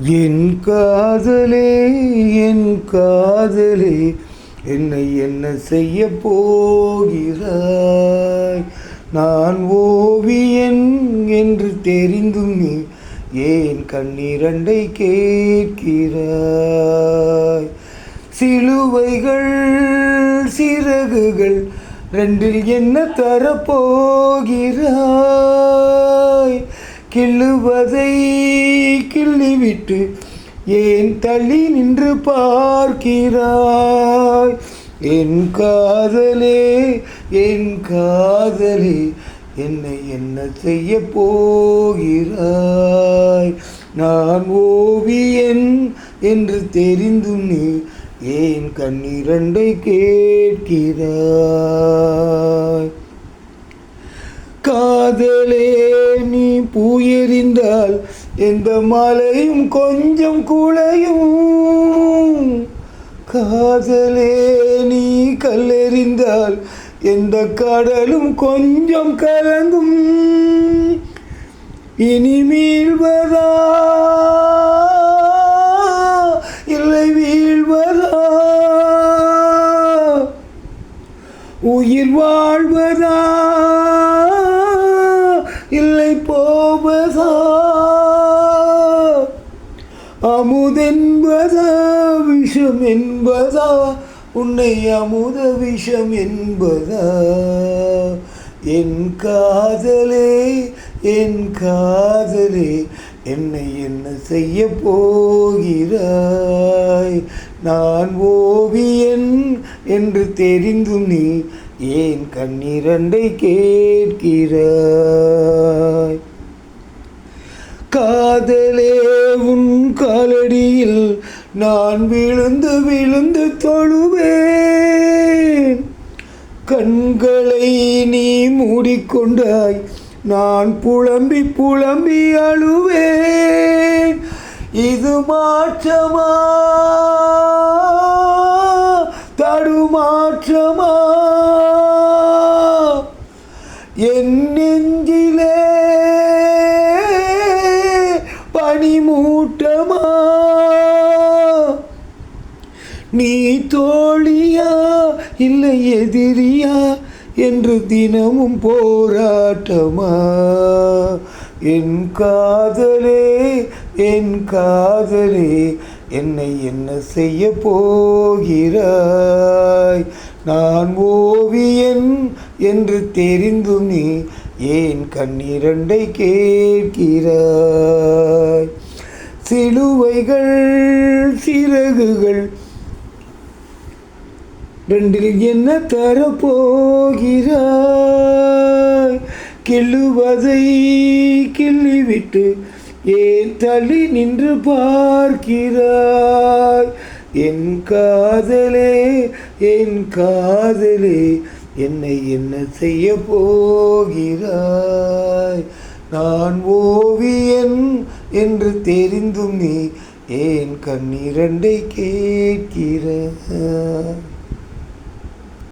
என் காதலே என் காதலே என்னை என்ன செய்ய போகிறாய்? நான் ஓவியன் என்று தெரிந்தும் நீ ஏன் கண்ணீரண்டை கேட்கிறாய்? சிலுவைகள் சிறகுகள் ரெண்டில் என்ன தரப்போகிறாய்? கிள்ளுவதை கிள்ளிவிட்டு ஏன் தள்ளி நின்று பார்க்கிறாய்? என் காதலே என் காதலே என்னை என்ன செய்ய போகிறாய்? நான் ஓவியன் என்று தெரிந்தும் நீ ஏன் கண்ணீரண்டை கேட்கிறாய்? காதலே நீ பூயெறிந்தால் எந்த மலையும் கொஞ்சம் குலையும். காதலே நீ கல்லெறிந்தால் எந்த கடலும் கொஞ்சம் கலங்கும். இனி மீள்வதா இல்லை வீழ்வதா? உயிர் வாழ்வதா இல்லை போவதா? அமுதென்பதா விஷம் என்பதா? உன்னை அமுத விஷம் என்பதா? என் காதலே என் காதலே என்னை என்ன செய்ய போகிறாய்? நான் ஓவியன் என்று தெரிந்தும் நீ ஏன் கண்ணீரண்டை கேட்கிறாய்? காதலே உன் காலடியில் நான் விழுந்து விழுந்து தொழுவேன். கண்களை நீ மூடிக்கொண்டாய், நான் புலம்பி புலம்பி அழுவேன். இது மாற்றமா தடுமாற்றமா? என் நெஞ்சிலே பனிமூட்டமா? நீ தோழியா இல்லை எதிரியா என்று தினமும் போராட்டமா? என் காதலே என் காதலே என்னை என்ன செய்ய போகிறாய்? நான் ஓவியன் என்று தெரிந்தும் நீ ஏன் கண்ணீரண்டை கேட்கிறாய்? சிலுவைகள் சிறகுகள் ரெண்டில் என்ன தரப்போகிறாய்? கிள்ளுவதை கிள்ளிவிட்டு ஏன் தள்ளி நின்று பார்க்கிறாய்? என் காதலே என் காதலே என்னை என்ன செய்ய போகிறாய்? நான் ஓவியன் என்று தெரிந்தும் நீ ஏன் கண்ணீரண்டை கேட்கிறாய்?